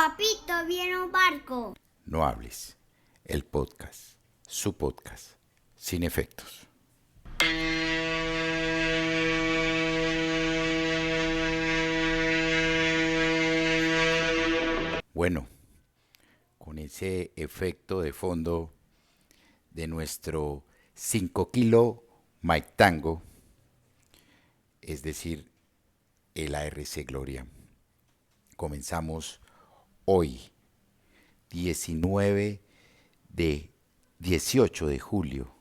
Papito, viene un barco. No hables. El podcast. Su podcast. Sin efectos. Bueno, con ese efecto de fondo de nuestro 5 kilo Mike Tango, es decir, el ARC Gloria. Comenzamos hoy, 19 de 18 de julio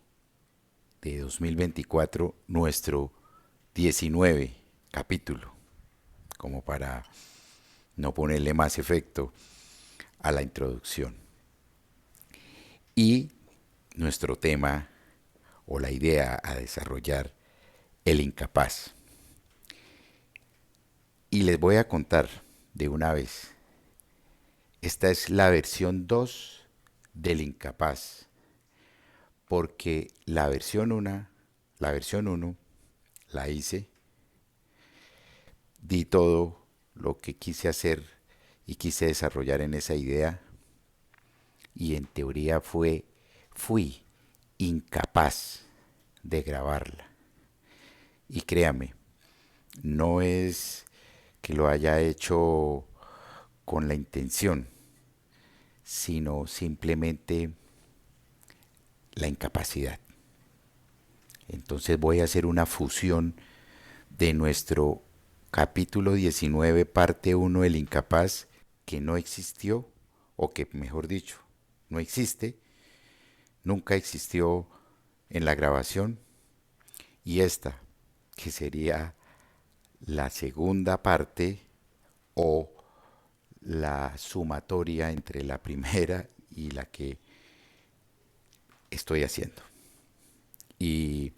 de 2024, nuestro 19 capítulo, como para no ponerle más efecto a la introducción. Y nuestro tema o la idea a desarrollar, el incapaz. Y les voy a contar de una vez, esta es la versión 2 del incapaz, porque la versión 1 la hice, di todo lo que quise hacer y quise desarrollar en esa idea, y en teoría fui incapaz de grabarla. Y créame, no es que lo haya hecho con la intención, sino simplemente la incapacidad. Entonces voy a hacer una fusión de nuestro capítulo 19, parte 1, el incapaz, que no existió, o que mejor dicho, no existe, nunca existió en la grabación, y esta, que sería la segunda parte o la sumatoria entre la primera y la que estoy haciendo. Y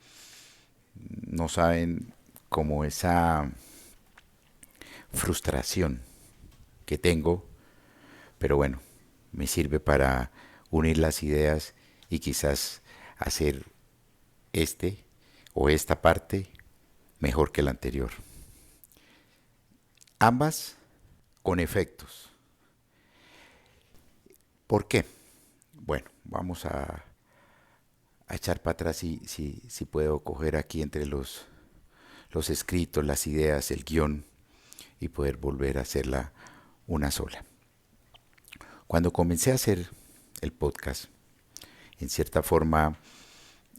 no saben cómo esa frustración que tengo, pero bueno, me sirve para unir las ideas y quizás hacer este o esta parte mejor que la anterior. Ambas con efectos. ¿Por qué? Bueno, vamos a echar para atrás si puedo coger aquí entre los escritos, las ideas, el guión y poder volver a hacerla una sola. Cuando comencé a hacer el podcast, en cierta forma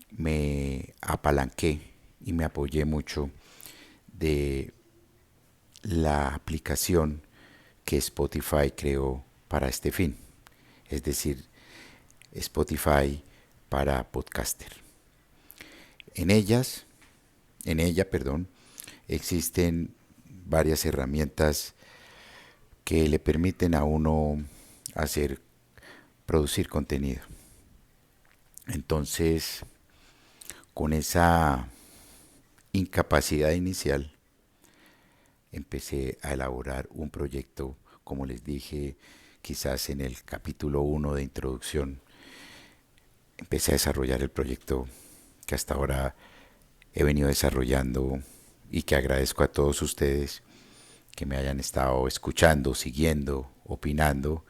me apalanqué y me apoyé mucho de la aplicación que Spotify creó para este fin, es decir, Spotify para podcaster. En ellas, en ella, perdón, existen varias herramientas que le permiten a uno producir contenido. Entonces, con esa incapacidad inicial, empecé a elaborar un proyecto, como les dije, quizás en el capítulo 1 de introducción. Empecé a desarrollar el proyecto que hasta ahora he venido desarrollando y que agradezco a todos ustedes que me hayan estado escuchando, siguiendo, opinando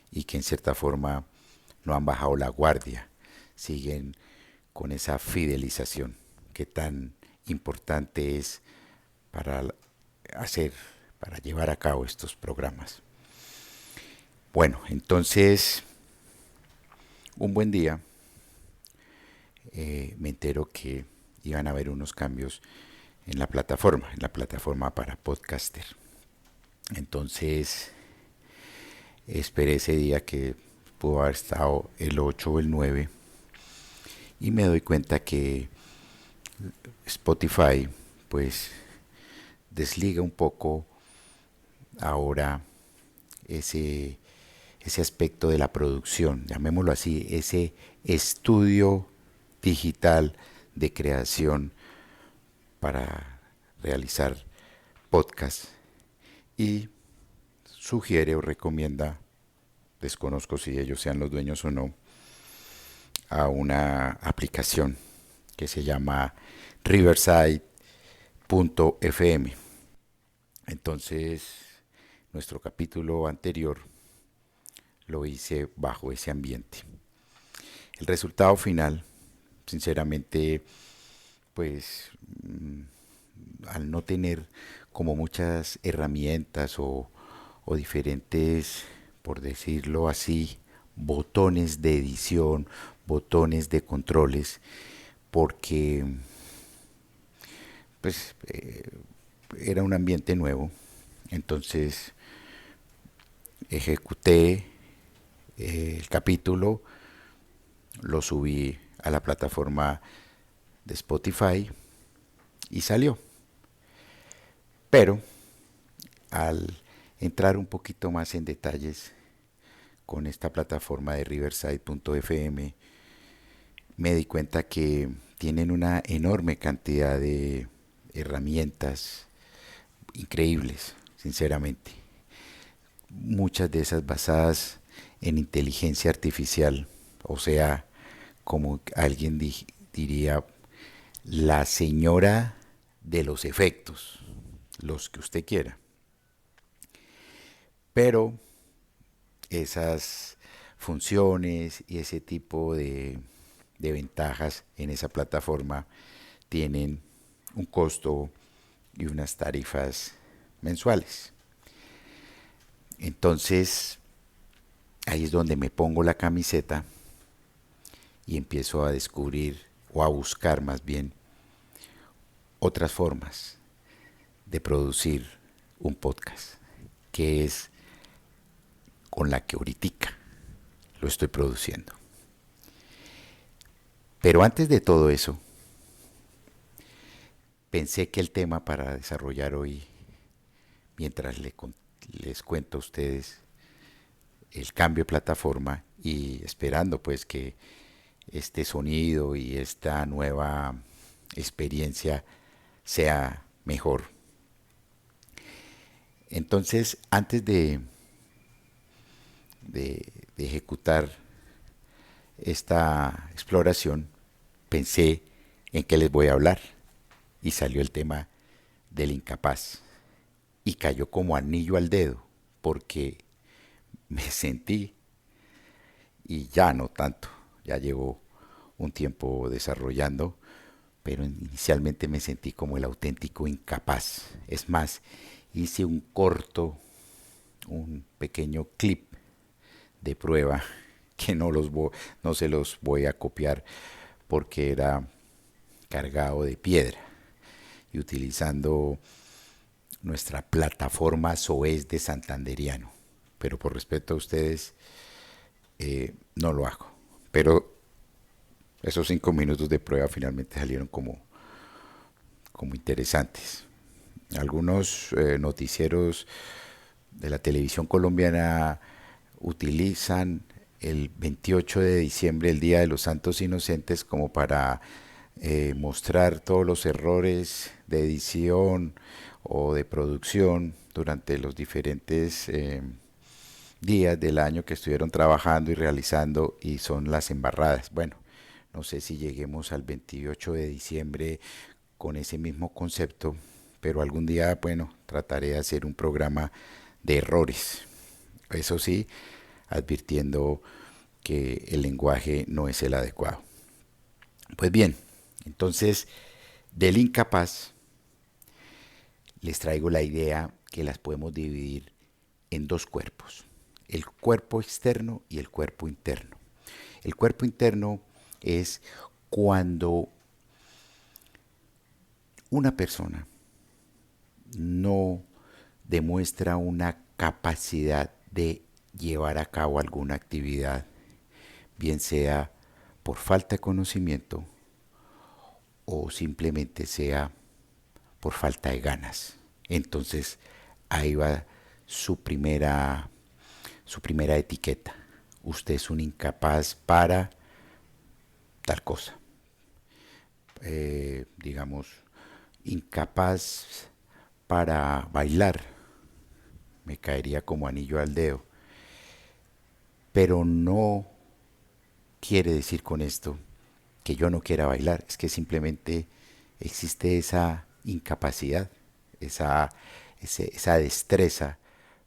y que en cierta forma no han bajado la guardia, siguen con esa fidelización que tan importante es para hacer, para llevar a cabo estos programas. Bueno, entonces, un buen día me entero que iban a haber unos cambios en la plataforma para podcaster. Entonces, esperé ese día que pudo haber estado el 8 o el 9 y me doy cuenta que Spotify pues desliga un poco ahora ese aspecto de la producción, llamémoslo así, ese estudio digital de creación para realizar podcasts, y sugiere o recomienda, desconozco si ellos sean los dueños o no, a una aplicación que se llama Riverside.fm. Entonces, nuestro capítulo anterior lo hice bajo ese ambiente. El resultado final, sinceramente, pues al no tener como muchas herramientas o diferentes, por decirlo así, botones de edición, botones de controles, porque pues era un ambiente nuevo. Entonces ejecuté el capítulo, lo subí a la plataforma de Spotify y salió. Pero al entrar un poquito más en detalles con esta plataforma de Riverside.fm, me di cuenta que tienen una enorme cantidad de herramientas increíbles, sinceramente. Muchas de esas basadas en inteligencia artificial, o sea, como alguien diría, la señora de los efectos, los que usted quiera. Pero esas funciones y ese tipo de ventajas en esa plataforma tienen un costo y unas tarifas mensuales. Entonces, ahí es donde me pongo la camiseta y empiezo a descubrir o a buscar más bien otras formas de producir un podcast, que es con la que ahorita lo estoy produciendo. Pero antes de todo eso, pensé que el tema para desarrollar hoy, mientras les cuento a ustedes el cambio de plataforma y esperando pues que este sonido y esta nueva experiencia sea mejor. Entonces, antes de ejecutar esta exploración, pensé en qué les voy a hablar y salió el tema del incapaz y cayó como anillo al dedo porque me sentí, y ya no tanto, ya llevo un tiempo desarrollando, pero inicialmente me sentí como el auténtico incapaz. Es más, hice un corto, un pequeño clip de prueba que no se los voy a copiar porque era cargado de piedra y utilizando nuestra plataforma SOES de Santanderiano. Pero por respeto a ustedes, no lo hago. Pero esos 5 minutos de prueba finalmente salieron como interesantes. Algunos noticieros de la televisión colombiana utilizan el 28 de diciembre, el Día de los Santos Inocentes, como para mostrar todos los errores de edición o de producción durante los diferentes días del año que estuvieron trabajando y realizando, y son las embarradas. Bueno, no sé si lleguemos al 28 de diciembre con ese mismo concepto, pero algún día, bueno, trataré de hacer un programa de errores. Eso sí, advirtiendo que el lenguaje no es el adecuado. Pues bien, entonces, del incapaz les traigo la idea que las podemos dividir en dos cuerpos: el cuerpo externo y el cuerpo interno. El cuerpo interno es cuando una persona no demuestra una capacidad de llevar a cabo alguna actividad, bien sea por falta de conocimiento o simplemente sea por falta de ganas. Entonces ahí va su primera etiqueta. Usted es un incapaz para tal cosa. Digamos, incapaz para bailar. Me caería como anillo al dedo. Pero no quiere decir con esto que yo no quiera bailar. Es que simplemente existe esa incapacidad, esa destreza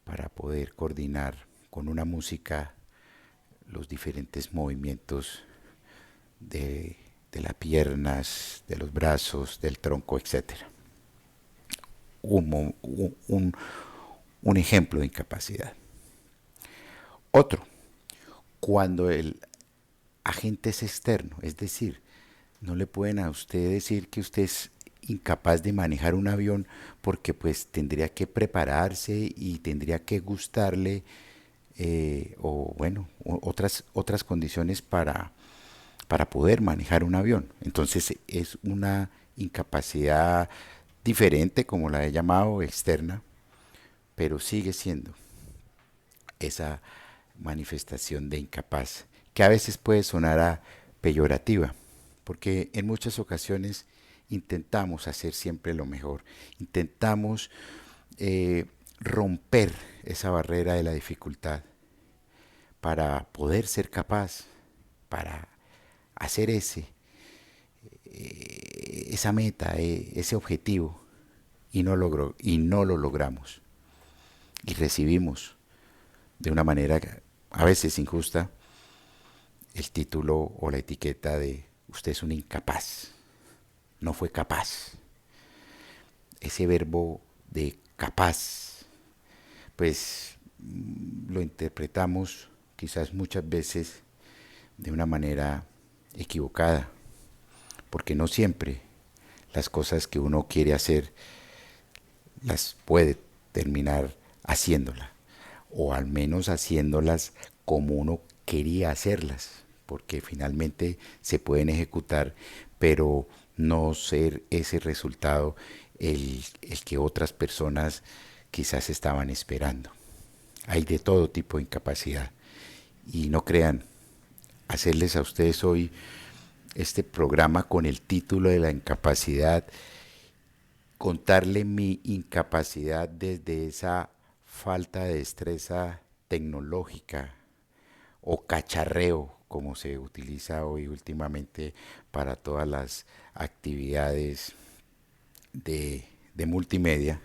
para poder coordinar con una música los diferentes movimientos de las piernas, de los brazos, del tronco, etcétera. Un ejemplo de incapacidad. Otro, cuando el agente es externo, es decir, no le pueden a usted decir que usted es incapaz de manejar un avión porque pues tendría que prepararse y tendría que gustarle o bueno, otras condiciones para poder manejar un avión. Entonces es una incapacidad diferente, como la he llamado, externa, pero sigue siendo esa manifestación de incapaz, que a veces puede sonar a peyorativa, porque en muchas ocasiones intentamos hacer siempre lo mejor, intentamos romper esa barrera de la dificultad para poder ser capaz, para hacer esa meta, ese objetivo, y no lo logramos. Y recibimos de una manera a veces injusta el título o la etiqueta de usted es un incapaz, no fue capaz. Ese verbo de capaz, pues lo interpretamos quizás muchas veces de una manera equivocada, porque no siempre las cosas que uno quiere hacer las puede terminar haciéndolas, o al menos haciéndolas como uno quería hacerlas, porque finalmente se pueden ejecutar, pero no ser ese resultado el que otras personas quizás estaban esperando. Hay de todo tipo de incapacidad. Y no crean, hacerles a ustedes hoy este programa con el título de la incapacidad, contarle mi incapacidad desde esa falta de destreza tecnológica o cacharreo, como se utiliza hoy últimamente para todas las actividades de multimedia,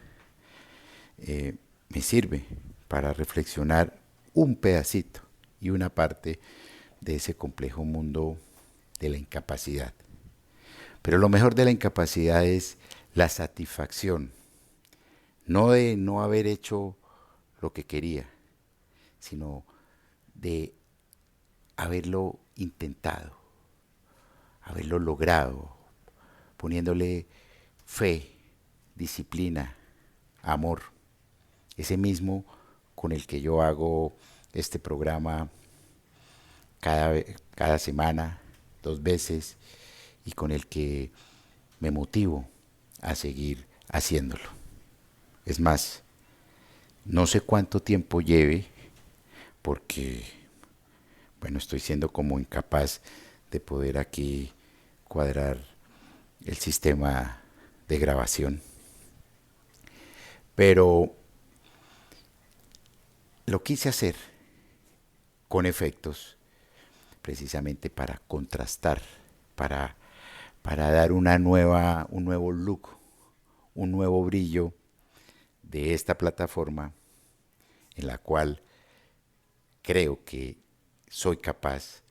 me sirve para reflexionar un pedacito y una parte de ese complejo mundo de la incapacidad. Pero lo mejor de la incapacidad es la satisfacción, no de no haber hecho lo que quería, sino de haberlo intentado, haberlo logrado, poniéndole fe, disciplina, amor, ese mismo con el que yo hago este programa cada semana, 2 veces, y con el que me motivo a seguir haciéndolo. Es más, no sé cuánto tiempo lleve, porque, bueno, estoy siendo como incapaz de poder aquí cuadrar el sistema de grabación. Pero lo quise hacer con efectos precisamente para contrastar, para, para dar un nuevo look, un nuevo brillo de esta plataforma en la cual creo que soy capaz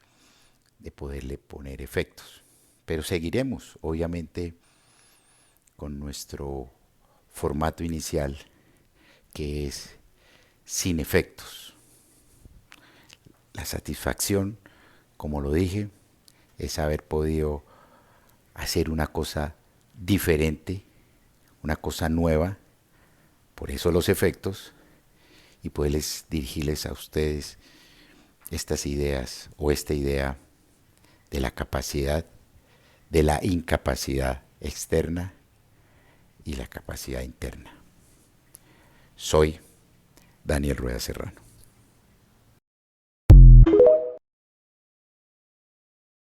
de poderle poner efectos. Pero seguiremos, obviamente, con nuestro formato inicial, que es sin efectos. La satisfacción, como lo dije, es haber podido hacer una cosa diferente, una cosa nueva, por eso los efectos, y poderles dirigirles a ustedes estas ideas o esta idea de la capacidad, de la incapacidad externa y la capacidad interna. Soy Daniel Rueda Serrano.